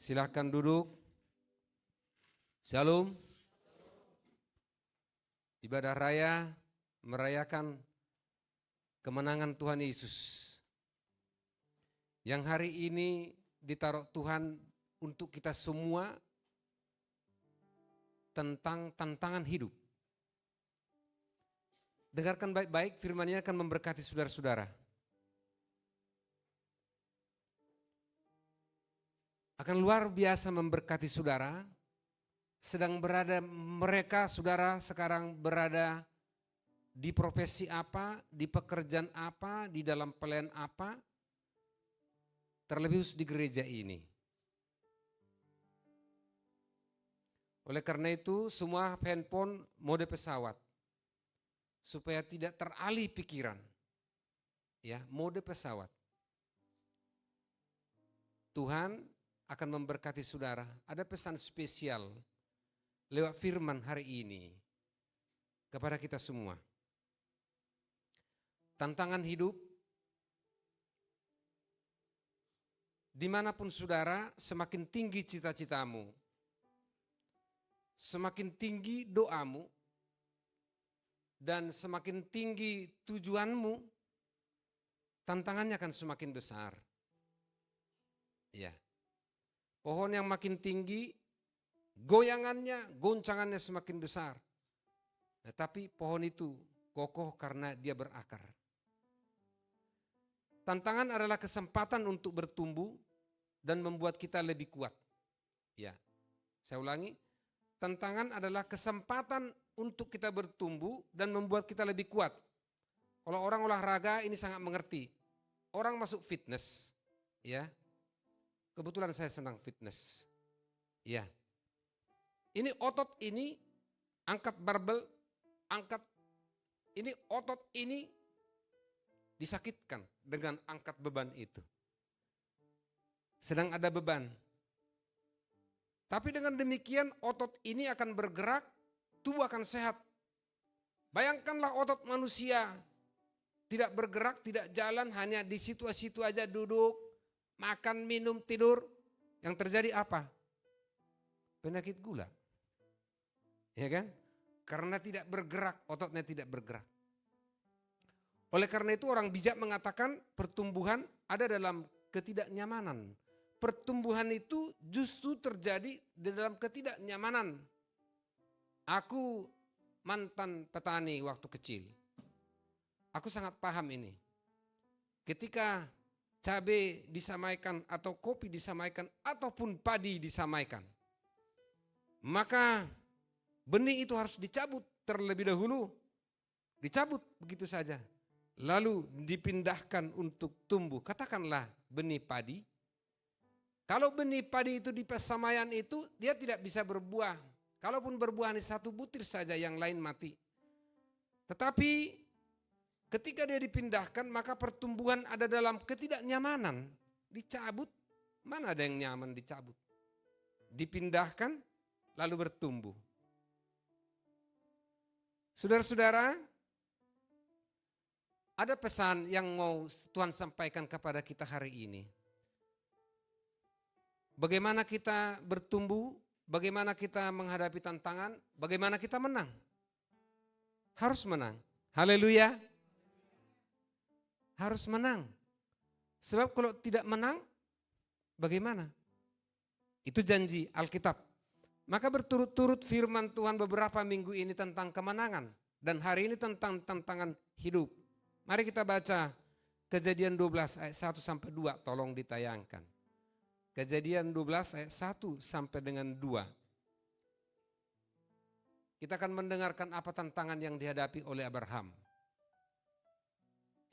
Silakan duduk. Shalom. Ibadah raya merayakan kemenangan Tuhan Yesus. Yang hari ini ditaruh Tuhan untuk kita semua tentang tantangan hidup. Dengarkan baik-baik, firman-Nya akan memberkati saudara-saudara. Akan luar biasa memberkati saudara, mereka saudara sekarang berada di profesi apa, di pekerjaan apa, di dalam pelayan apa, terlebih khusus di gereja ini. Oleh karena itu semua handphone mode pesawat, supaya tidak teralih pikiran, ya, mode pesawat. Tuhan akan memberkati saudara. Ada pesan spesial lewat firman hari ini kepada kita semua. Tantangan hidup, dimanapun saudara, semakin tinggi cita-citamu, semakin tinggi doamu, dan semakin tinggi tujuanmu, tantangannya akan semakin besar. Ya. Pohon yang makin tinggi, goyangannya, goncangannya semakin besar. Nah, tapi pohon itu kokoh karena dia berakar. Tantangan adalah kesempatan untuk bertumbuh dan membuat kita lebih kuat. Ya, saya ulangi. Tantangan adalah kesempatan untuk kita bertumbuh dan membuat kita lebih kuat. Kalau orang olahraga ini sangat mengerti. Orang masuk fitness, ya. Kebetulan saya senang fitness. Ya. Ini otot ini angkat barbel, angkat ini otot ini disakitkan dengan angkat beban itu. Sedang ada beban. Tapi dengan demikian otot ini akan bergerak, tubuh akan sehat. Bayangkanlah otot manusia tidak bergerak, tidak jalan, hanya di situ-situ aja duduk, makan, minum, tidur. Yang terjadi apa? Penyakit gula. Ya kan? Karena tidak bergerak, ototnya tidak bergerak. Oleh karena itu orang bijak mengatakan pertumbuhan ada dalam ketidaknyamanan. Pertumbuhan itu justru terjadi di dalam ketidaknyamanan. Aku mantan petani waktu kecil. Aku sangat paham ini. Ketika cabai disamaikan atau kopi disamaikan ataupun padi disamaikan, maka benih itu harus dicabut terlebih dahulu. Dicabut begitu saja. Lalu dipindahkan untuk tumbuh. Katakanlah benih padi. Kalau benih padi itu di pesamaian itu dia tidak bisa berbuah. Kalaupun berbuah hanya satu butir saja, yang lain mati. Tetapi ketika dia dipindahkan maka pertumbuhan ada dalam ketidaknyamanan. Dicabut, mana ada yang nyaman dicabut. Dipindahkan lalu bertumbuh. Saudara-saudara, ada pesan yang mau Tuhan sampaikan kepada kita hari ini. Bagaimana kita bertumbuh, bagaimana kita menghadapi tantangan, bagaimana kita menang. Harus menang. Haleluya. Harus menang. Sebab kalau tidak menang, bagaimana? Itu janji Alkitab. Maka berturut-turut firman Tuhan beberapa minggu ini tentang kemenangan. Dan hari ini tentang tantangan hidup. Mari kita baca Kejadian 12 ayat 1 sampai 2, tolong ditayangkan. Kejadian 12 ayat 1 sampai dengan 2. Kita akan mendengarkan apa tantangan yang dihadapi oleh Abraham.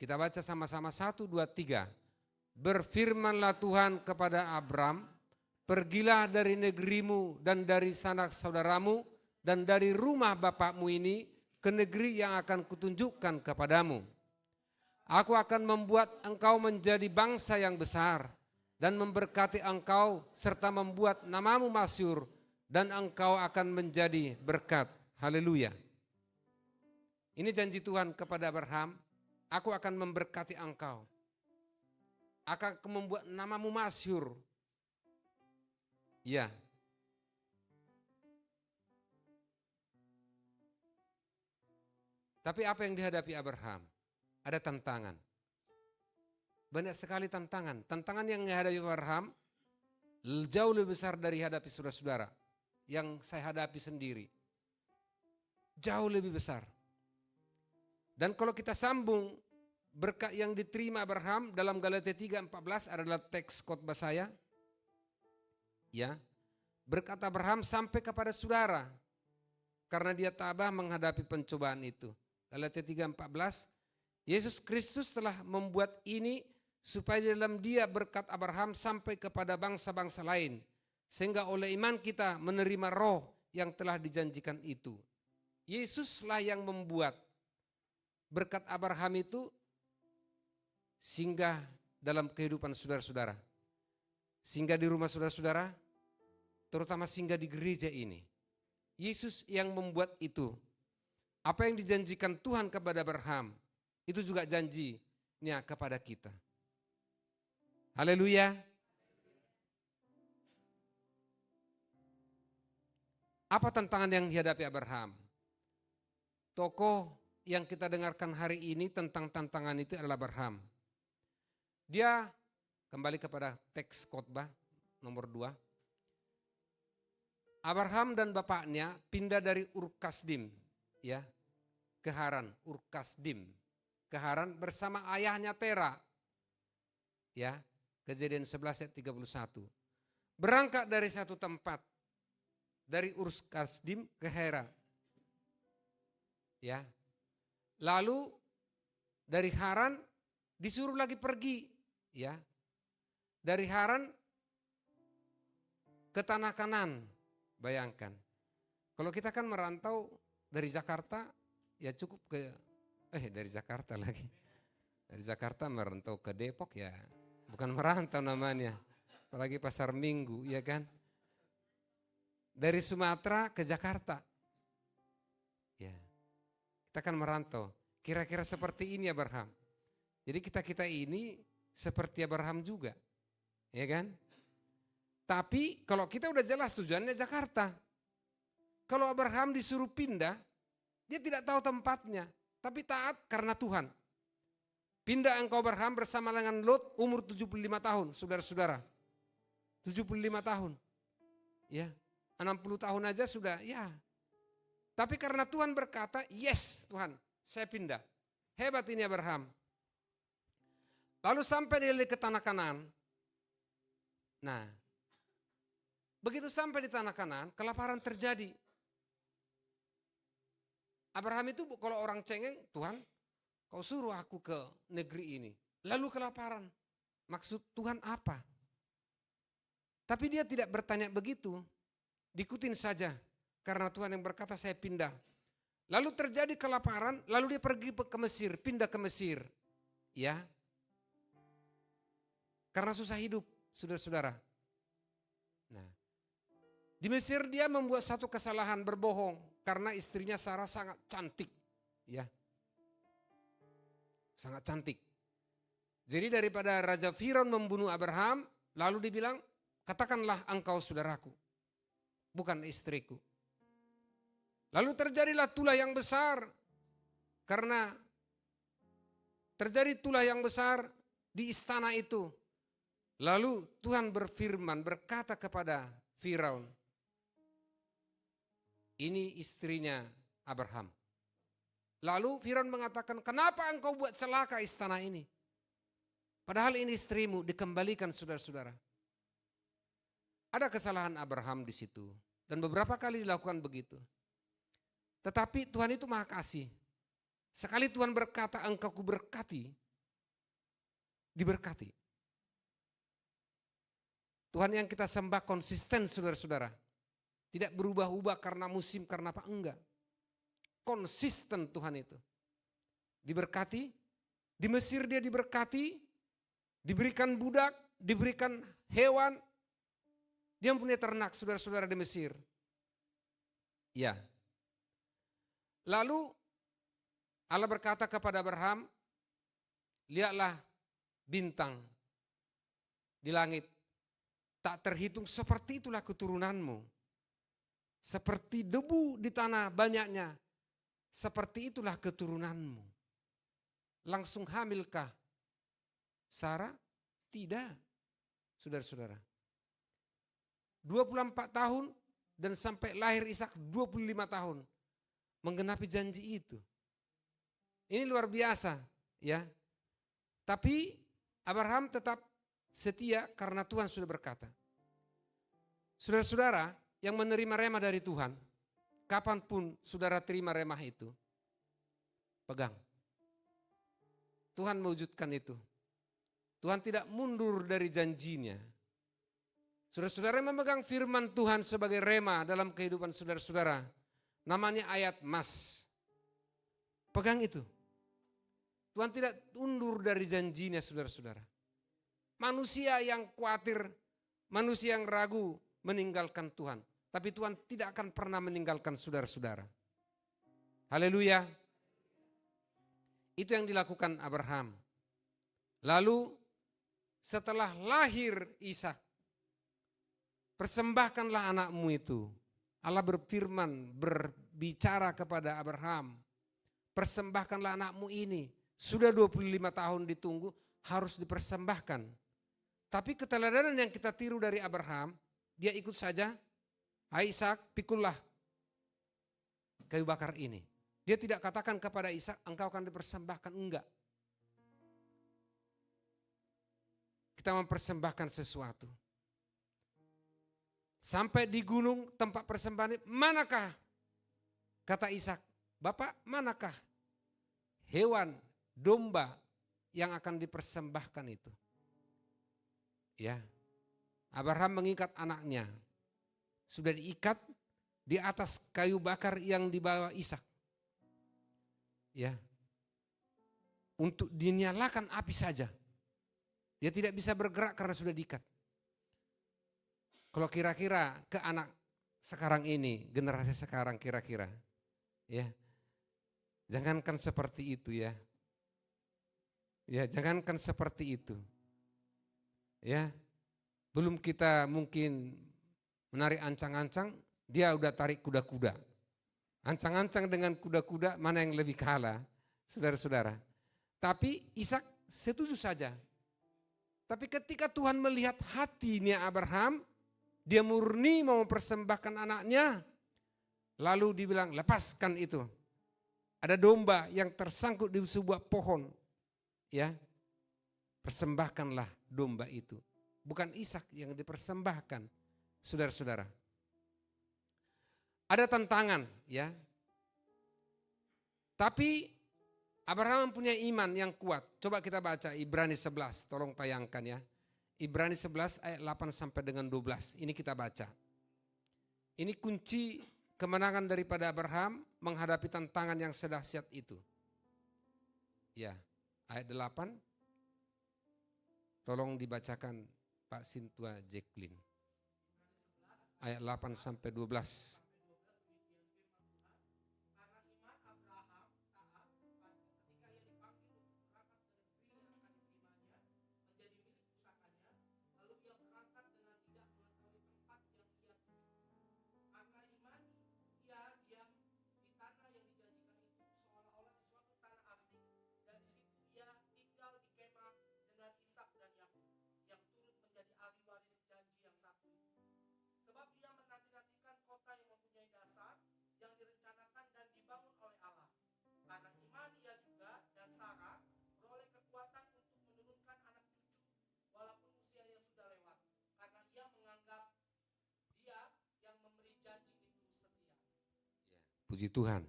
Kita baca sama-sama 1, 2, 3. Berfirmanlah Tuhan kepada Abram, pergilah dari negerimu dan dari sanak saudaramu dan dari rumah bapakmu ini ke negeri yang akan kutunjukkan kepadamu. Aku akan membuat engkau menjadi bangsa yang besar dan memberkati engkau serta membuat namamu masyhur dan engkau akan menjadi berkat. Haleluya. Ini janji Tuhan kepada Abraham, aku akan memberkati engkau. Akan membuat namamu masyhur. Ya. Tapi apa yang dihadapi Abraham? Ada tantangan. Banyak sekali tantangan. Tantangan yang dihadapi Abraham jauh lebih besar dari hadapi saudara-saudara. Yang saya hadapi sendiri. Jauh lebih besar. Dan kalau kita sambung berkat yang diterima Abraham dalam Galatia 3:14 adalah teks khotbah saya. Ya. Berkat Abraham sampai kepada saudara. Karena dia tabah menghadapi pencobaan itu. Galatia 3:14, Yesus Kristus telah membuat ini supaya dalam dia berkat Abraham sampai kepada bangsa-bangsa lain. Sehingga oleh iman kita menerima roh yang telah dijanjikan itu. Yesuslah yang membuat berkat Abraham itu singgah dalam kehidupan saudara-saudara. Singgah di rumah saudara-saudara, terutama singgah di gereja ini. Yesus yang membuat itu. Apa yang dijanjikan Tuhan kepada Abraham, itu juga janjinya kepada kita. Haleluya. Apa tantangan yang dihadapi Abraham? Tokoh yang kita dengarkan hari ini tentang tantangan itu adalah Abraham. Dia kembali kepada teks khotbah nomor 2. Abraham dan bapaknya pindah dari Ur-Kasdim, ya, ke Haran, Ur-Kasdim, ke Haran bersama ayahnya Tera. Ya, Kejadian 11 ayat 31. Berangkat dari satu tempat, dari Ur-Kasdim ke Haran. Ya. Lalu dari Haran disuruh lagi pergi, ya. Dari Haran ke tanah Kanan. Bayangkan. Kalau kita kan merantau dari Jakarta, ya cukup ke dari Jakarta lagi. Dari Jakarta merantau ke Depok, ya bukan merantau namanya. Apalagi pasar Minggu, ya kan. Dari Sumatera ke Jakarta. Ya. Kita kan merantau. Kira-kira seperti ini Abraham. Jadi kita ini seperti Abraham juga. Ya kan? Tapi kalau kita udah jelas tujuannya Jakarta. Kalau Abraham disuruh pindah, dia tidak tahu tempatnya. Tapi taat karena Tuhan. Pindah engkau Abraham bersama dengan Lot umur 75 tahun, saudara-saudara. 75 tahun. Ya, 60 tahun aja sudah, ya. Tapi karena Tuhan berkata, yes Tuhan, saya pindah. Hebat ini Abraham. Lalu sampai dia ke tanah Kanan. Nah, begitu sampai di tanah Kanan, kelaparan terjadi. Abraham itu kalau orang cengeng, Tuhan, kau suruh aku ke negeri ini. Lalu kelaparan. Maksud Tuhan apa? Tapi dia tidak bertanya begitu. Diikutin saja. Karena Tuhan yang berkata saya pindah. Lalu terjadi kelaparan, lalu dia pergi ke Mesir, pindah ke Mesir. Ya. Karena susah hidup, saudara-saudara. Nah, di Mesir dia membuat satu kesalahan berbohong karena istrinya Sarah sangat cantik. Ya. Sangat cantik. Jadi daripada Raja Firaun membunuh Abraham, lalu dibilang, katakanlah engkau saudaraku, bukan istriku. Lalu terjadilah tulah yang besar, karena terjadi tulah yang besar di istana itu. Lalu Tuhan berfirman, berkata kepada Firaun, ini istrinya Abraham. Lalu Firaun mengatakan, kenapa engkau buat celaka istana ini? Padahal ini istrimu, dikembalikan saudara-saudara. Ada kesalahan Abraham di situ. Dan beberapa kali dilakukan begitu. Tetapi Tuhan itu maha kasih. Sekali Tuhan berkata engkau kuberkati, diberkati. Tuhan yang kita sembah konsisten saudara-saudara. Tidak berubah-ubah karena musim, karena apa? Enggak. Konsisten Tuhan itu. Diberkati, di Mesir dia diberkati, diberikan budak, diberikan hewan. Dia mempunyai ternak saudara-saudara di Mesir. Ya. Lalu Allah berkata kepada Abraham, lihatlah bintang di langit. tak terhitung, seperti itulah keturunanmu. Seperti debu di tanah banyaknya, seperti itulah keturunanmu. Langsung hamilkah Sarah? Tidak, saudara-saudara. 24 tahun dan sampai lahir Ishak 25 tahun. Menggenapi janji itu. Ini luar biasa, ya. Tapi Abraham tetap setia karena Tuhan sudah berkata. Saudara-saudara yang menerima remah dari Tuhan, kapanpun saudara terima remah itu, pegang. Tuhan mewujudkan itu. Tuhan tidak mundur dari janjinya. Saudara-saudara memegang firman Tuhan sebagai remah dalam kehidupan saudara-saudara. Namanya ayat mas. Pegang itu. Tuhan tidak undur dari janjinya, saudara-saudara. Manusia yang khawatir, manusia yang ragu meninggalkan Tuhan. Tapi Tuhan tidak akan pernah meninggalkan saudara-saudara. Haleluya. Itu yang dilakukan Abraham. Lalu setelah lahir Ishak, persembahkanlah anakmu itu. Allah berfirman, berbicara kepada Abraham, persembahkanlah anakmu ini. Sudah 25 tahun ditunggu, harus dipersembahkan. Tapi keteladanan yang kita tiru dari Abraham, dia ikut saja, hai Ishak, pikullah kayu bakar ini. Dia tidak katakan kepada Ishak, engkau akan dipersembahkan, enggak. Kita mempersembahkan sesuatu. Sampai di gunung tempat persembahan, manakah? Kata Ishak, Bapak, manakah hewan, domba yang akan dipersembahkan itu? Ya, Abraham mengikat anaknya. Sudah diikat di atas kayu bakar yang dibawa Ishak. Ya, untuk dinyalakan api saja. Dia tidak bisa bergerak karena sudah diikat. Kalau kira-kira ke anak sekarang ini, generasi sekarang kira-kira, ya, jangankan seperti itu ya. Ya, jangankan seperti itu. Ya, belum kita mungkin menarik ancang-ancang, dia udah tarik kuda-kuda. Ancang-ancang dengan kuda-kuda mana yang lebih kalah, saudara-saudara. Tapi Ishak setuju saja. Tapi ketika Tuhan melihat hatinya Abraham, dia murni mau mempersembahkan anaknya. Lalu dibilang, lepaskan itu. Ada domba yang tersangkut di sebuah pohon. Ya, persembahkanlah domba itu. Bukan Ishak yang dipersembahkan, saudara-saudara. Ada tantangan, ya. Tapi Abraham punya iman yang kuat. Coba kita baca Ibrani 11, tolong tayangkan ya. Ibrani 11 ayat 8 sampai dengan 12, ini kita baca. Ini kunci kemenangan daripada Abraham menghadapi tantangan yang sedahsyat itu. Ya, ayat 8, tolong dibacakan Pak Sintua Jacqueline. Ayat 8 sampai 12. Puji Tuhan.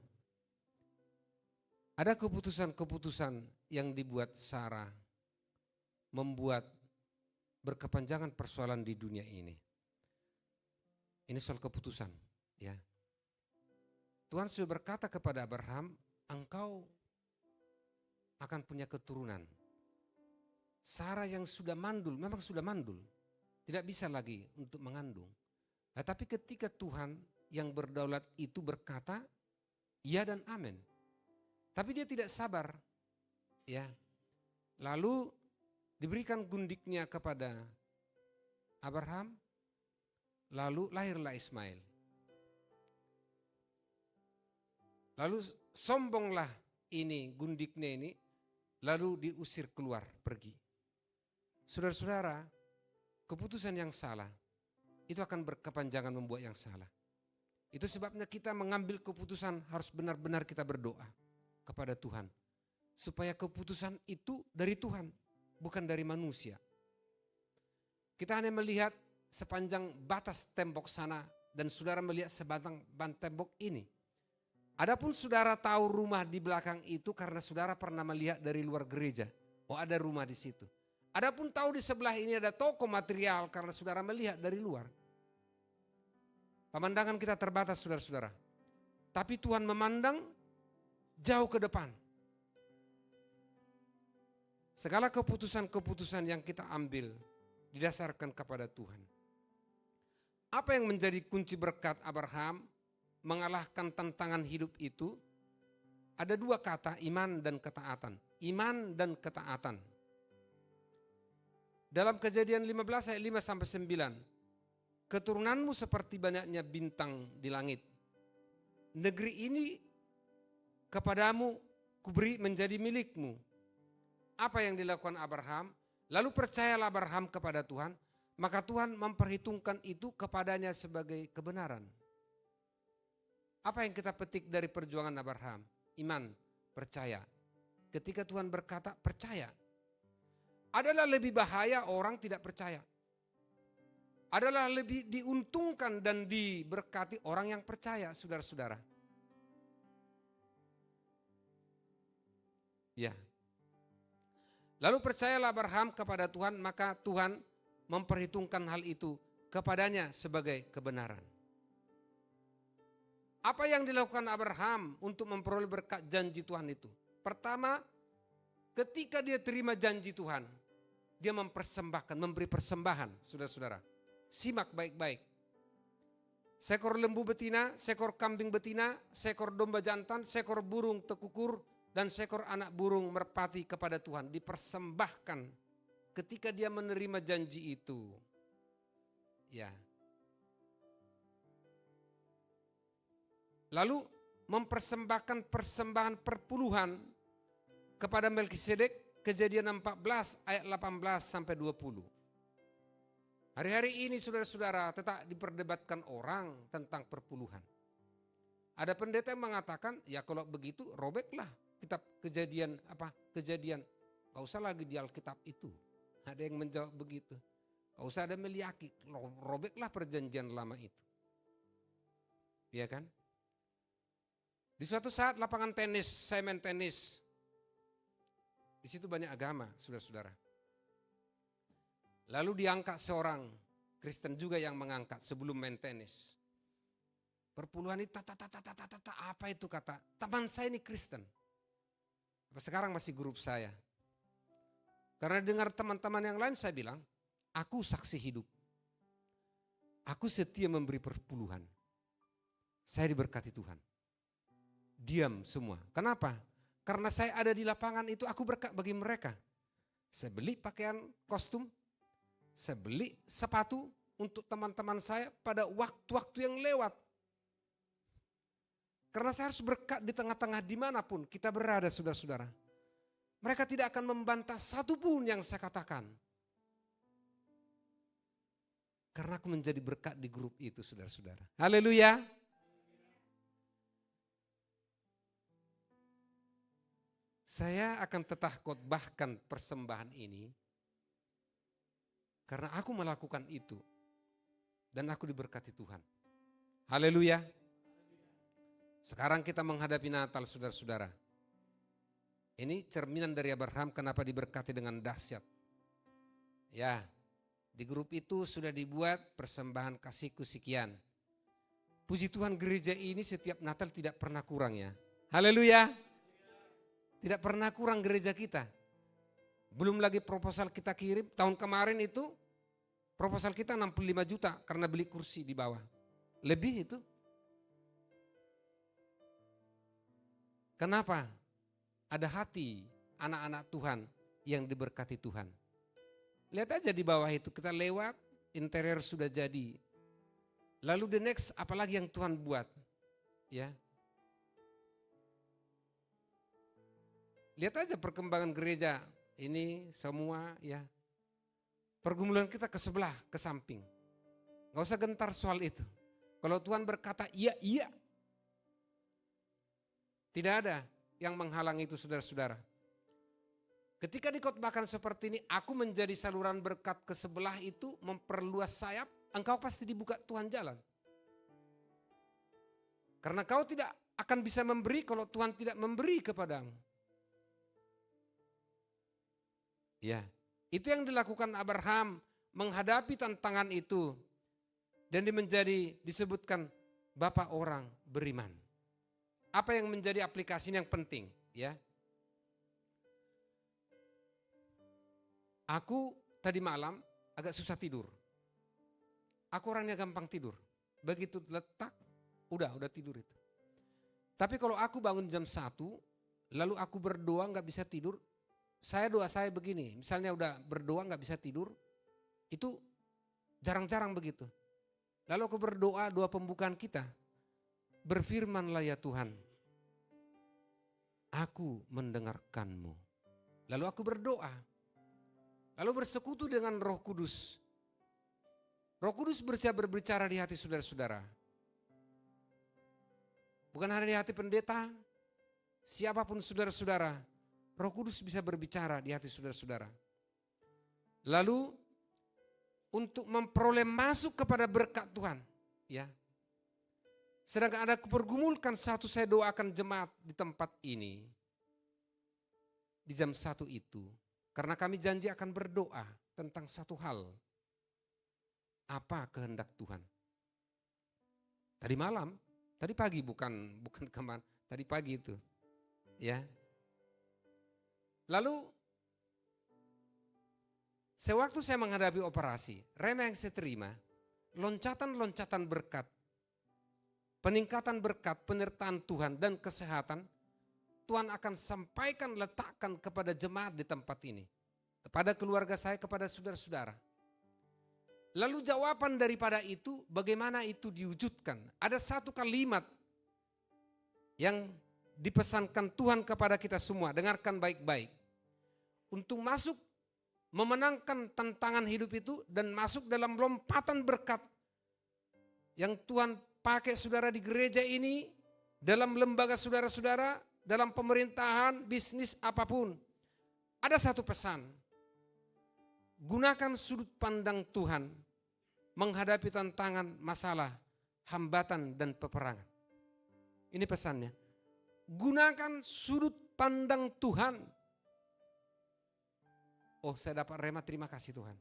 Ada keputusan-keputusan yang dibuat Sarah membuat berkepanjangan persoalan di dunia ini. Ini soal keputusan, ya. Tuhan sudah berkata kepada Abraham, engkau akan punya keturunan. Sarah yang sudah mandul, memang sudah mandul, tidak bisa lagi untuk mengandung. Nah, tapi ketika Tuhan yang berdaulat itu berkata, ya dan amin. Tapi dia tidak sabar, ya. Lalu diberikan gundiknya kepada Abraham, Lalu lahirlah Ismail. Lalu sombonglah ini, gundiknya ini, lalu diusir keluar, pergi. Saudara-saudara, keputusan yang salah itu akan berkepanjangan membuat yang salah. Itu sebabnya kita mengambil keputusan harus benar-benar kita berdoa kepada Tuhan. Supaya keputusan itu dari Tuhan, bukan dari manusia. Kita hanya melihat sepanjang batas tembok sana dan saudara melihat sebatang tembok ini. Adapun saudara tahu rumah di belakang itu karena saudara pernah melihat dari luar gereja. Oh, ada rumah di situ. Adapun tahu di sebelah ini ada toko material karena saudara melihat dari luar. Pemandangan kita terbatas, saudara-saudara. Tapi Tuhan memandang jauh ke depan. Segala keputusan-keputusan yang kita ambil didasarkan kepada Tuhan. Apa yang menjadi kunci berkat Abraham mengalahkan tantangan hidup itu? Ada dua kata, iman dan ketaatan. Iman dan ketaatan. Dalam Kejadian 15 ayat 5-9. Keturunanmu seperti banyaknya bintang di langit. Negeri ini kepadamu kuberi menjadi milikmu. Apa yang dilakukan Abraham? Lalu percayalah Abraham kepada Tuhan, maka Tuhan memperhitungkan itu kepadanya sebagai kebenaran. Apa yang kita petik dari perjuangan Abraham? Iman, percaya. Ketika Tuhan berkata percaya. Adalah lebih bahaya orang tidak percaya. Adalah lebih diuntungkan dan diberkati orang yang percaya, saudara-saudara. Ya. Lalu percayalah Abraham kepada Tuhan, maka Tuhan memperhitungkan hal itu kepadanya sebagai kebenaran. Apa yang dilakukan Abraham untuk memperoleh berkat janji Tuhan itu? Pertama, ketika dia terima janji Tuhan, dia mempersembahkan, memberi persembahan, saudara-saudara. Simak baik-baik. Seekor lembu betina, seekor kambing betina, seekor domba jantan, seekor burung tekukur, dan seekor anak burung merpati kepada Tuhan. Dipersembahkan ketika dia menerima janji itu. Ya. Lalu mempersembahkan persembahan perpuluhan kepada Melkisedek, Kejadian 14 ayat 18-20. Hari-hari ini saudara-saudara tetap diperdebatkan orang tentang perpuluhan. Ada pendeta yang mengatakan, ya kalau begitu robeklah kitab Kejadian, Kejadian. Gak usah lagi di Alkitab itu. Ada yang menjawab begitu. Gak usah ada meliaki, robeklah perjanjian lama itu. Iya kan? Di suatu saat lapangan tenis, saya main tenis. Di situ banyak agama, saudara-saudara. Lalu diangkat seorang Kristen juga yang mengangkat sebelum main tenis. Perpuluhan ini apa itu kata? Teman saya ini Kristen. Sekarang masih grup saya. Karena dengar teman-teman yang lain saya bilang, aku saksi hidup. Aku setia memberi perpuluhan. Saya diberkati Tuhan. Diam semua. Kenapa? Karena saya ada di lapangan itu aku berkat bagi mereka. Saya beli pakaian kostum. Saya beli sepatu untuk teman-teman saya pada waktu-waktu yang lewat. Karena saya harus berkat di tengah-tengah dimanapun kita berada, saudara-saudara. Mereka tidak akan membantah satupun yang saya katakan. Karena aku menjadi berkat di grup itu, saudara-saudara. Haleluya. Saya akan tetap khotbahkan persembahan ini. Karena aku melakukan itu. Dan aku diberkati Tuhan. Haleluya. Sekarang kita menghadapi Natal, saudara-saudara. Ini cerminan dari Abraham kenapa diberkati dengan dahsyat. Ya, di grup itu sudah dibuat persembahan kasihku sekian. Puji Tuhan gereja ini setiap Natal tidak pernah kurang ya. Haleluya. Tidak pernah kurang gereja kita. Belum lagi proposal kita kirim, tahun kemarin itu proposal kita 65 juta karena beli kursi di bawah. Lebih itu. Kenapa? Ada hati anak-anak Tuhan yang diberkati Tuhan. Lihat aja di bawah itu kita lewat, interior sudah jadi. Lalu the next apalagi yang Tuhan buat? Ya. Lihat aja perkembangan gereja ini semua ya. Pergumulan kita ke sebelah, ke samping. Gak usah gentar soal itu. Kalau Tuhan berkata iya, iya. Tidak ada yang menghalang itu saudara-saudara. Ketika dikotbahkan seperti ini, aku menjadi saluran berkat ke sebelah itu, memperluas sayap, engkau pasti dibuka Tuhan jalan. Karena kau tidak akan bisa memberi kalau Tuhan tidak memberi kepadamu. Ya, itu yang dilakukan Abraham menghadapi tantangan itu. Dan dia disebutkan Bapak orang beriman. Apa yang menjadi aplikasi yang penting? Ya, aku tadi malam agak susah tidur. Aku orangnya gampang tidur. Begitu letak, udah tidur itu. Tapi kalau aku bangun jam 1, lalu aku berdoa gak bisa tidur, doa saya begini, misalnya udah berdoa gak bisa tidur, itu jarang-jarang begitu. Lalu aku berdoa, doa pembukaan kita, berfirmanlah ya Tuhan, aku mendengarkanmu. Lalu aku berdoa, lalu bersekutu dengan Roh Kudus. Roh Kudus berbicara di hati saudara-saudara. Bukan hanya di hati pendeta, siapapun saudara-saudara, Roh Kudus bisa berbicara di hati saudara-saudara. Lalu untuk memperoleh masuk kepada berkat Tuhan, ya. Sedangkan ada pergumulkan satu, saya doakan jemaat di tempat ini di jam 1 itu, karena kami janji akan berdoa tentang satu hal. Apa kehendak Tuhan? Tadi malam, tadi pagi bukan kemarin, tadi pagi itu. Ya. Lalu sewaktu saya menghadapi operasi, rema yang saya terima, loncatan-loncatan berkat, peningkatan berkat, penyertaan Tuhan dan kesehatan, Tuhan akan sampaikan, letakkan kepada jemaat di tempat ini. Kepada keluarga saya, kepada saudara-saudara. Lalu jawaban daripada itu, bagaimana itu diwujudkan? Ada satu kalimat yang dipesankan Tuhan kepada kita semua, dengarkan baik-baik. Untuk masuk memenangkan tantangan hidup itu dan masuk dalam lompatan berkat yang Tuhan pakai saudara di gereja ini, dalam lembaga saudara-saudara, dalam pemerintahan, bisnis, apapun. Ada satu pesan, gunakan sudut pandang Tuhan menghadapi tantangan, masalah, hambatan, dan peperangan. Ini pesannya. Gunakan sudut pandang Tuhan. Oh, saya dapat rema, terima kasih Tuhan.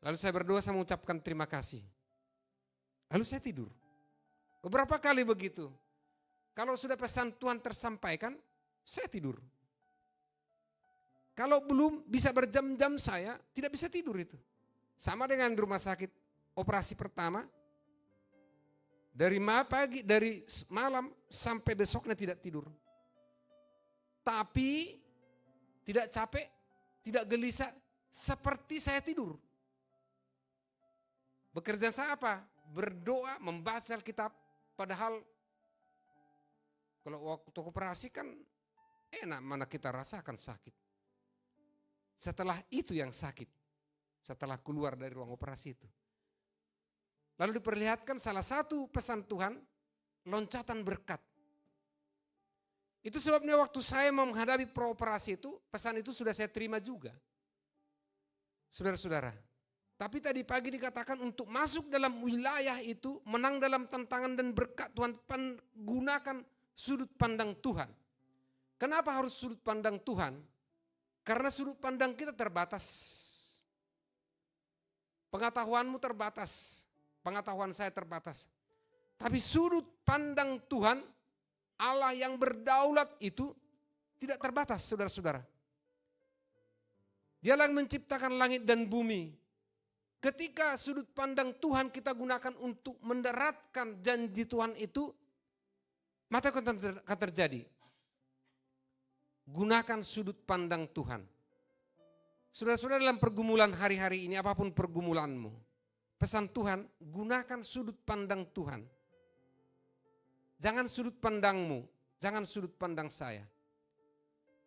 Lalu saya berdoa, saya mengucapkan terima kasih. Lalu saya tidur. Beberapa kali begitu. Kalau sudah pesan Tuhan tersampaikan, saya tidur. Kalau belum bisa berjam-jam saya tidak bisa tidur itu. Sama dengan di rumah sakit operasi pertama. Dari malam sampai besoknya tidak tidur. Tapi tidak capek, tidak gelisah seperti saya tidur. Bekerja saya apa? Berdoa, membaca Alkitab. Padahal kalau waktu operasi kan enak, mana kita rasakan sakit. Setelah itu yang sakit, setelah keluar dari ruang operasi itu. Lalu diperlihatkan salah satu pesan Tuhan, loncatan berkat. Itu sebabnya waktu saya menghadapi pro-operasi itu, pesan itu sudah saya terima juga. Saudara-saudara, tapi tadi pagi dikatakan untuk masuk dalam wilayah itu, menang dalam tantangan dan berkat Tuhan, gunakan sudut pandang Tuhan. Kenapa harus sudut pandang Tuhan? Karena sudut pandang kita terbatas. Pengetahuanmu terbatas, pengetahuan saya terbatas. Tapi sudut pandang Tuhan, Allah yang berdaulat itu tidak terbatas, saudara-saudara. Dialah yang menciptakan langit dan bumi. Ketika sudut pandang Tuhan kita gunakan untuk mendaratkan janji Tuhan itu, maka akan terjadi. Gunakan sudut pandang Tuhan. Saudara-saudara, dalam pergumulan hari-hari ini, apapun pergumulanmu, pesan Tuhan, gunakan sudut pandang Tuhan. Jangan sudut pandangmu, jangan sudut pandang saya.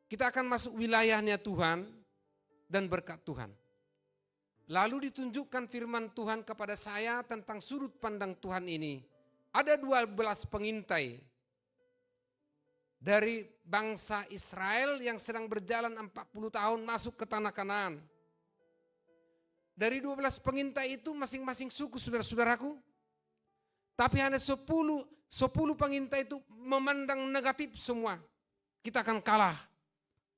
Kita akan masuk wilayahnya Tuhan dan berkat Tuhan. Lalu ditunjukkan firman Tuhan kepada saya tentang sudut pandang Tuhan ini. Ada 12 pengintai dari bangsa Israel yang sedang berjalan 40 tahun masuk ke tanah Kanaan. Dari 12 pengintai itu masing-masing suku, saudara-saudaraku. Tapi hanya 10 pengintai itu memandang negatif semua. Kita akan kalah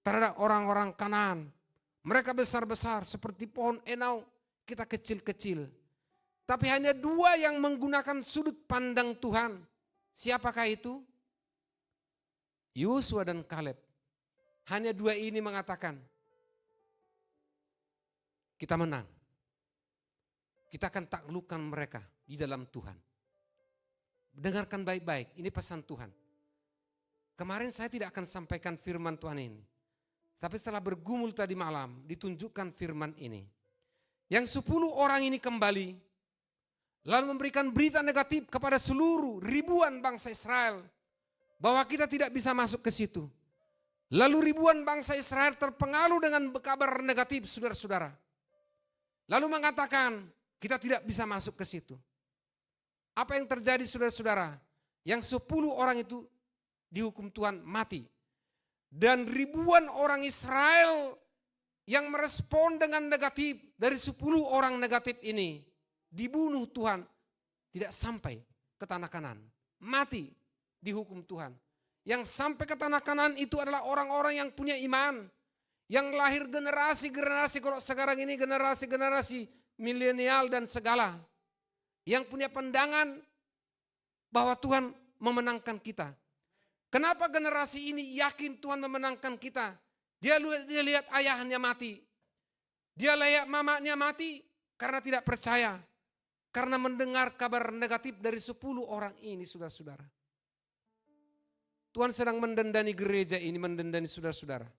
terhadap orang-orang Kanaan. Mereka besar-besar seperti pohon enau, kita kecil-kecil. Tapi hanya 2 yang menggunakan sudut pandang Tuhan. Siapakah itu? Yosua dan Kaleb. Hanya 2 ini mengatakan, kita menang. Kita akan taklukkan mereka di dalam Tuhan. Dengarkan baik-baik, ini pesan Tuhan. Kemarin saya tidak akan sampaikan firman Tuhan ini. Tapi setelah bergumul tadi malam, ditunjukkan firman ini. Yang 10 orang ini kembali, lalu memberikan berita negatif kepada seluruh ribuan bangsa Israel, bahwa kita tidak bisa masuk ke situ. Lalu ribuan bangsa Israel terpengaruh dengan kabar negatif, saudara-saudara. Lalu mengatakan, kita tidak bisa masuk ke situ. Apa yang terjadi, saudara-saudara? Yang 10 orang itu dihukum Tuhan mati. Dan ribuan orang Israel yang merespon dengan negatif, dari 10 orang negatif ini, dibunuh Tuhan, tidak sampai ke tanah Kanaan. Mati dihukum Tuhan. Yang sampai ke tanah Kanaan itu adalah orang-orang yang punya iman. Yang lahir generasi-generasi, kalau sekarang ini generasi-generasi milenial dan segala. Yang punya pandangan bahwa Tuhan memenangkan kita. Kenapa generasi ini yakin Tuhan memenangkan kita? Dia lihat ayahnya mati. Dia lihat mamanya mati karena tidak percaya. Karena mendengar kabar negatif dari 10 orang ini, saudara-saudara. Tuhan sedang mendandani gereja ini, mendandani saudara-saudara.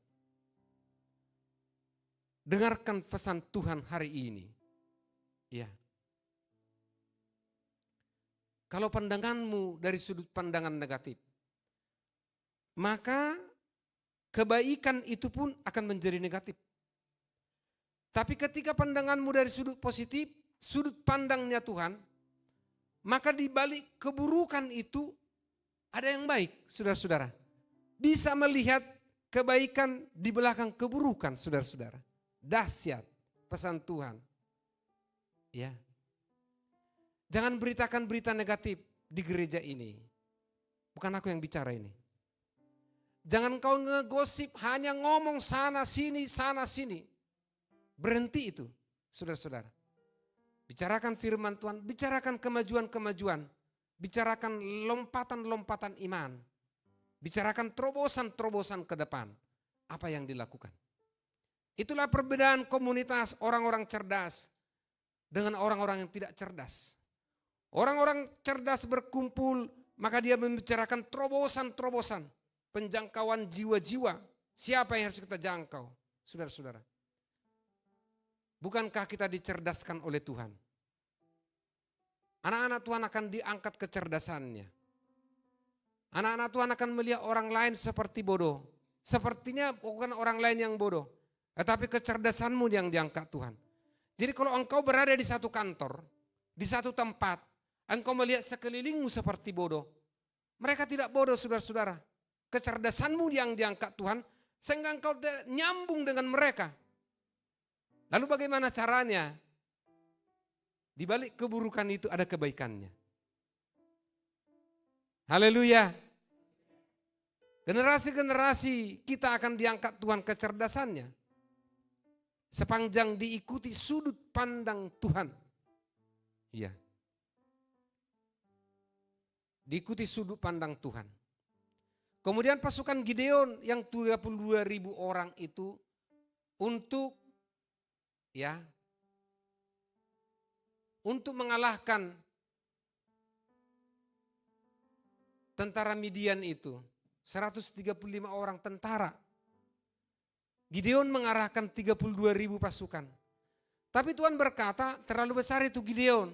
Dengarkan pesan Tuhan hari ini. Ya. Kalau pandanganmu dari sudut pandangan negatif, maka kebaikan itu pun akan menjadi negatif. Tapi ketika pandanganmu dari sudut positif, sudut pandangnya Tuhan, maka di balik keburukan itu ada yang baik, saudara-saudara. Bisa melihat kebaikan di belakang keburukan, saudara-saudara. Dahsyat pesan Tuhan. Ya. Jangan beritakan berita negatif di gereja ini. Bukan aku yang bicara ini. Jangan kau ngegosip, hanya ngomong sana sini, sana sini. Berhenti itu, saudara-saudara. Bicarakan firman Tuhan, bicarakan kemajuan-kemajuan. Bicarakan lompatan-lompatan iman. Bicarakan terobosan-terobosan ke depan. Apa yang dilakukan. Itulah perbedaan komunitas orang-orang cerdas dengan orang-orang yang tidak cerdas. Orang-orang cerdas berkumpul, maka dia membicarakan terobosan-terobosan. Penjangkauan jiwa-jiwa. Siapa yang harus kita jangkau? Saudara-saudara. Bukankah kita dicerdaskan oleh Tuhan? Anak-anak Tuhan akan diangkat kecerdasannya. Anak-anak Tuhan akan melihat orang lain seperti bodoh. Sepertinya bukan orang lain yang bodoh. Tetapi kecerdasanmu yang diangkat Tuhan. Jadi kalau engkau berada di satu kantor, di satu tempat, engkau melihat sekelilingmu seperti bodoh. Mereka tidak bodoh, saudara-saudara. Kecerdasanmu yang diangkat Tuhan, sehingga engkau nyambung dengan mereka. Lalu bagaimana caranya? Di balik keburukan itu ada kebaikannya. Haleluya. Generasi-generasi kita akan diangkat Tuhan kecerdasannya. Sepanjang diikuti sudut pandang Tuhan. Iya. Diikuti sudut pandang Tuhan. Kemudian pasukan Gideon yang 32.000 orang itu untuk mengalahkan tentara Midian itu. 135 orang tentara. Gideon mengarahkan 32.000 pasukan. Tapi Tuhan berkata terlalu besar itu Gideon.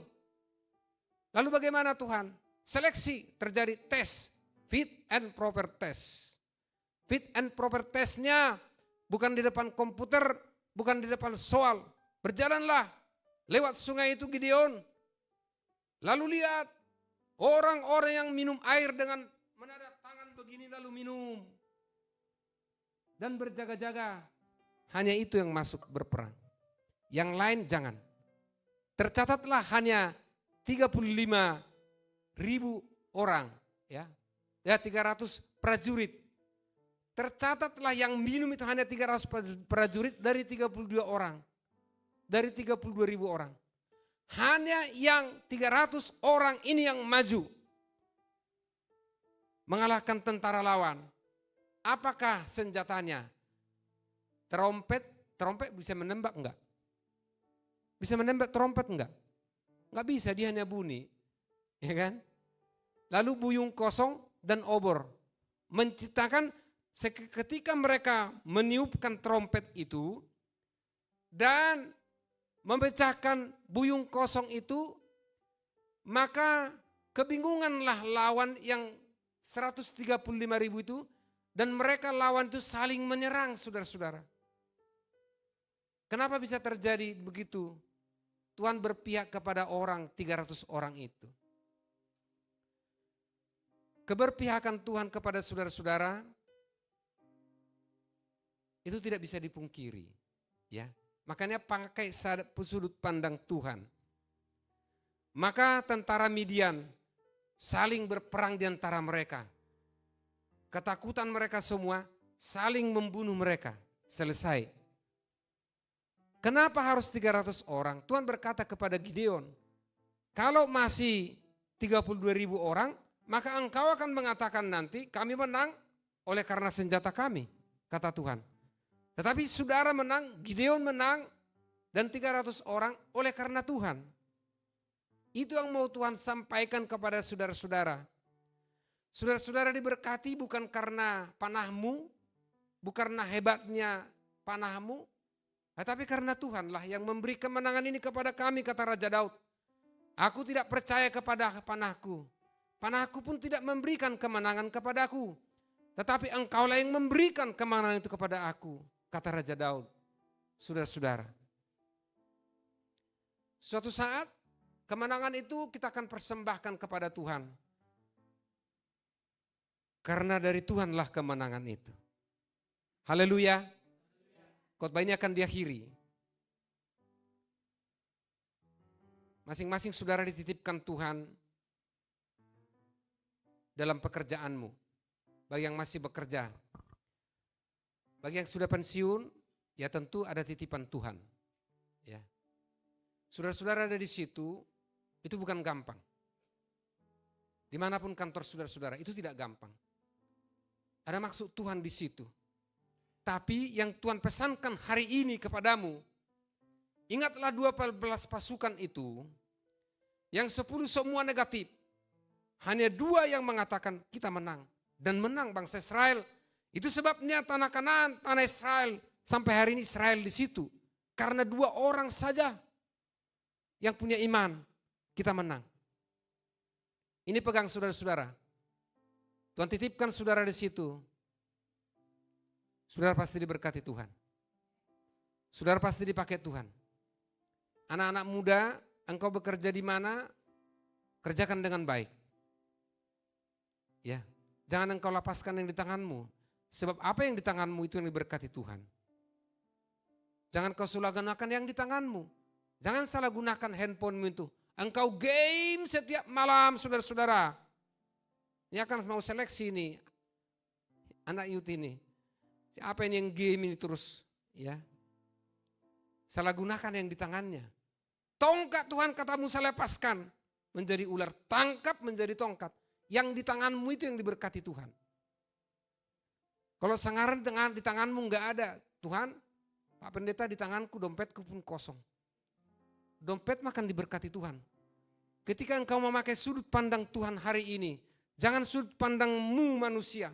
Lalu bagaimana Tuhan? Seleksi, terjadi tes, fit and proper test. Fit and proper testnya bukan di depan komputer, bukan di depan soal. Berjalanlah lewat sungai itu Gideon. Lalu lihat orang-orang yang minum air dengan menadak tangan begini lalu minum. Dan berjaga-jaga. Hanya itu yang masuk berperang. Yang lain jangan. Tercatatlah hanya 35.000 orang. Ya 300 prajurit. Tercatatlah yang minum itu hanya 300 prajurit dari 32 orang. Dari 32.000 orang. Hanya yang 300 orang ini yang maju. Mengalahkan tentara lawan. Apakah senjatanya? Trompet bisa menembak enggak? Bisa menembak trompet enggak? Enggak bisa, dia hanya bunyi. Ya kan? Lalu buyung kosong dan obor. Menciptakan ketika mereka meniupkan trompet itu dan memecahkan buyung kosong itu, maka kebingunganlah lawan yang 135.000 itu, dan mereka lawan itu saling menyerang, saudara-saudara. Kenapa bisa terjadi begitu? Tuhan berpihak kepada orang 300 orang itu. Keberpihakan Tuhan kepada saudara-saudara itu tidak bisa dipungkiri, ya. Makanya pakai sudut pandang Tuhan. Maka tentara Midian saling berperang di antara mereka. Ketakutan mereka semua, saling membunuh mereka. Selesai. Kenapa harus 300 orang? Tuhan berkata kepada Gideon, kalau masih 32.000 orang, maka engkau akan mengatakan nanti kami menang oleh karena senjata kami, kata Tuhan. Tetapi saudara menang, Gideon menang, dan 300 orang oleh karena Tuhan. Itu yang mau Tuhan sampaikan kepada saudara-saudara. Saudara-saudara diberkati bukan karena panahmu, bukan karena hebatnya panahmu, tetapi karena Tuhanlah yang memberi kemenangan ini kepada kami, kata Raja Daud. Aku tidak percaya kepada panahku, panahku pun tidak memberikan kemenangan kepadaku, tetapi engkaulah yang memberikan kemenangan itu kepada aku, kata Raja Daud. Saudara-saudara, suatu saat kemenangan itu kita akan persembahkan kepada Tuhan. Karena dari Tuhanlah kemenangan itu. Haleluya. Khotbah ini akan diakhiri. Masing-masing saudara dititipkan Tuhan dalam pekerjaanmu. Bagi yang masih bekerja, bagi yang sudah pensiun, ya tentu ada titipan Tuhan. Ya. Saudara-saudara ada di situ, itu bukan gampang. Dimanapun kantor saudara-saudara, itu tidak gampang. Ada maksud Tuhan di situ. Tapi yang Tuhan pesankan hari ini kepadamu, ingatlah 12 pasukan itu, yang 10 semua negatif. Hanya 2 yang mengatakan kita menang. Dan menang bangsa Israel. Itu sebabnya tanah Kanaan, tanah Israel, sampai hari ini Israel di situ. Karena 2 orang saja yang punya iman, kita menang. Ini pegang saudara-saudara. Tuhan titipkan saudara di situ. Saudara pasti diberkati Tuhan. Saudara pasti dipakai Tuhan. Anak-anak muda, engkau bekerja di mana? Kerjakan dengan baik. Ya, jangan engkau lepaskan yang di tanganmu. Sebab apa yang di tanganmu itu yang diberkati Tuhan. Jangan kau salah gunakan yang di tanganmu. Jangan salah gunakan handphonemu itu. Engkau game setiap malam, saudara-saudara. Ini akan mau seleksi ini, anak youth ini. Siapa ini yang game ini terus, ya? Salah gunakan yang di tangannya. Tongkat Tuhan kata Musa lepaskan menjadi ular, tangkap menjadi tongkat. Yang di tanganmu itu yang diberkati Tuhan. Kalau sangaran di tanganmu enggak ada, Tuhan, Pak Pendeta di tanganku dompetku pun kosong. Dompet makan diberkati Tuhan. Ketika engkau memakai sudut pandang Tuhan hari ini, jangan sudut pandangmu manusia,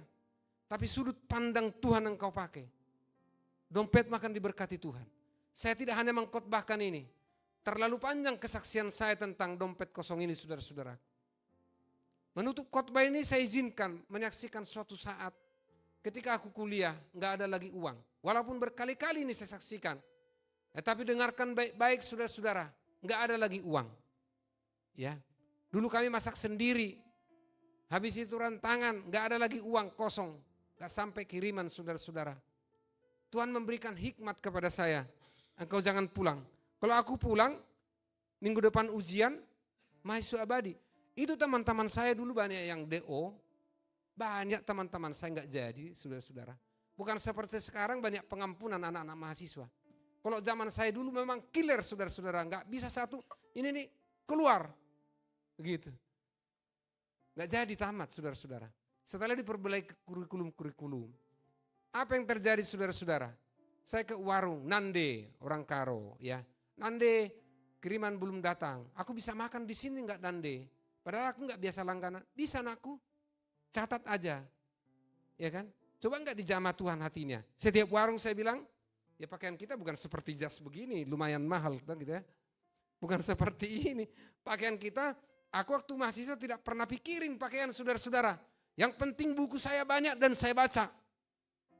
tapi sudut pandang Tuhan engkau pakai. Dompet makan diberkati Tuhan. Saya tidak hanya mengkhotbahkan ini, terlalu panjang kesaksian saya tentang dompet kosong ini, saudara-saudara. Menutup khotbah ini saya izinkan menyaksikan suatu saat ketika aku kuliah nggak ada lagi uang. Walaupun berkali-kali ini saya saksikan. Tapi dengarkan baik-baik saudara-saudara, nggak ada lagi uang. Ya, dulu kami masak sendiri. Habis itu rantangan, nggak ada lagi uang, kosong, nggak sampai kiriman saudara-saudara. Tuhan memberikan hikmat kepada saya. Engkau jangan pulang. Kalau aku pulang, minggu depan ujian, mahasiswa abadi. Itu teman-teman saya dulu banyak yang DO, banyak teman-teman saya nggak jadi, saudara-saudara. Bukan seperti sekarang banyak pengampunan anak-anak mahasiswa. Kalau zaman saya dulu memang killer, saudara-saudara, nggak bisa satu, ini nih keluar, begitu. Nggak jadi tamat, saudara-saudara. Setelah diperbaiki kurikulum. Apa yang terjadi, saudara-saudara? Saya ke warung, Nande, orang Karo, ya. Nande, kiriman belum datang. Aku bisa makan di sini nggak Nande? Padahal aku nggak biasa langganan. Bisa anakku, catat aja, ya kan? Coba nggak dijamah Tuhan hatinya. Setiap warung saya bilang, ya pakaian kita bukan seperti jas begini, lumayan mahal, gitu ya. Bukan seperti ini. Pakaian kita, aku waktu mahasiswa tidak pernah pikirin pakaian saudara-saudara. Yang penting buku saya banyak dan saya baca.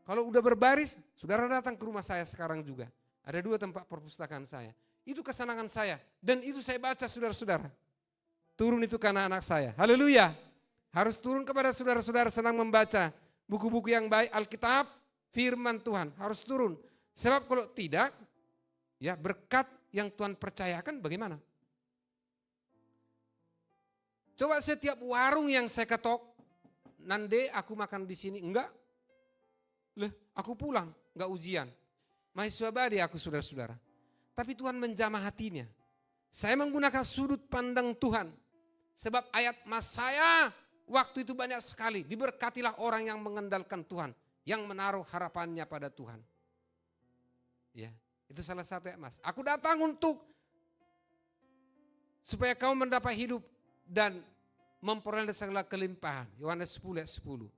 Kalau udah berbaris, saudara datang ke rumah saya sekarang juga. Ada 2 tempat perpustakaan saya. Itu kesenangan saya. Dan itu saya baca, saudara-saudara. Turun itu ke anak-anak saya. Haleluya. Harus turun kepada saudara-saudara senang membaca buku-buku yang baik, Alkitab, firman Tuhan. Harus turun. Sebab kalau tidak, ya berkat yang Tuhan percayakan bagaimana? Coba setiap warung yang saya ketok, Nande aku makan di sini, enggak. Aku pulang, enggak ujian. Mahasiswa abadi aku, saudara-saudara. Tapi Tuhan menjamah hatinya. Saya menggunakan sudut pandang Tuhan. Sebab ayat mas saya waktu itu banyak sekali. Diberkatilah orang yang mengandalkan Tuhan. Yang menaruh harapannya pada Tuhan. Ya, itu salah satu ayat mas. Aku datang untuk supaya kamu mendapat hidup dan memperoleh segala kelimpahan. Yohanes 10 ayat 10.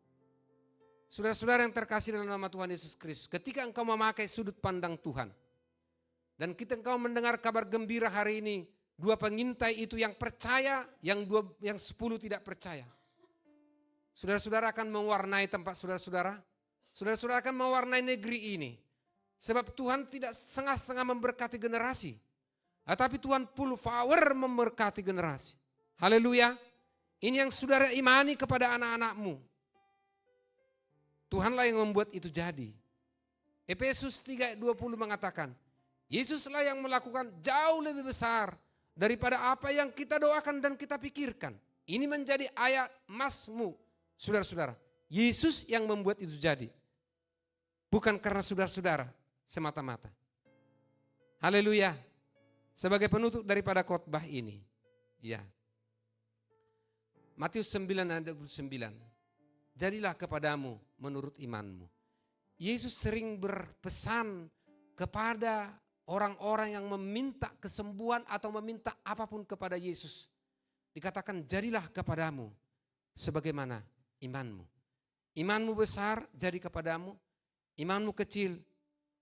Saudara-saudara yang terkasih dalam nama Tuhan Yesus Kristus, ketika engkau memakai sudut pandang Tuhan, dan kita engkau mendengar kabar gembira hari ini, 2 pengintai itu yang percaya, yang 10 tidak percaya. Saudara-saudara akan mewarnai tempat saudara-saudara, saudara-saudara akan mewarnai negeri ini. Sebab Tuhan tidak setengah-setengah memberkati generasi, tetapi Tuhan full power memberkati generasi. Haleluya. Ini yang saudara imani kepada anak-anakmu. Tuhanlah yang membuat itu jadi. Efesus 3:20 mengatakan, Yesuslah yang melakukan jauh lebih besar daripada apa yang kita doakan dan kita pikirkan. Ini menjadi ayat emasmu, saudara-saudara. Yesus yang membuat itu jadi. Bukan karena saudara-saudara semata-mata. Haleluya. Sebagai penutup daripada khotbah ini. Ya. Matius 9 ayat 29. Jadilah kepadamu menurut imanmu. Yesus sering berpesan kepada orang-orang yang meminta kesembuhan atau meminta apapun kepada Yesus. Dikatakan jadilah kepadamu sebagaimana imanmu. Imanmu besar jadi kepadamu, imanmu kecil,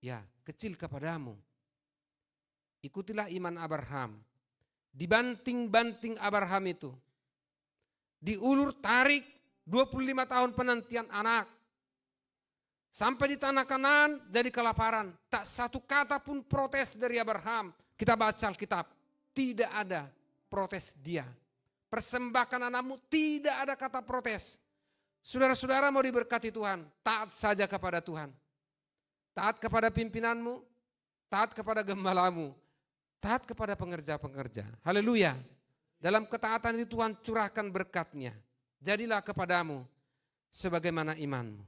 ya kecil kepadamu. Ikutilah iman Abraham. Dibanting-banting Abraham itu. Diulur tarik 25 tahun penantian anak. Sampai di tanah Kanaan jadi kelaparan. Tak satu kata pun protes dari Abraham. Kita baca Alkitab. Tidak ada protes dia. Persembahkan anakmu, tidak ada kata protes. Saudara-saudara mau diberkati Tuhan, taat saja kepada Tuhan. Taat kepada pimpinanmu, taat kepada gembalamu, taat kepada pengerja-pengerja. Haleluya. Dalam ketaatan itu Tuhan curahkan berkat-Nya. Jadilah kepadamu sebagaimana imanmu.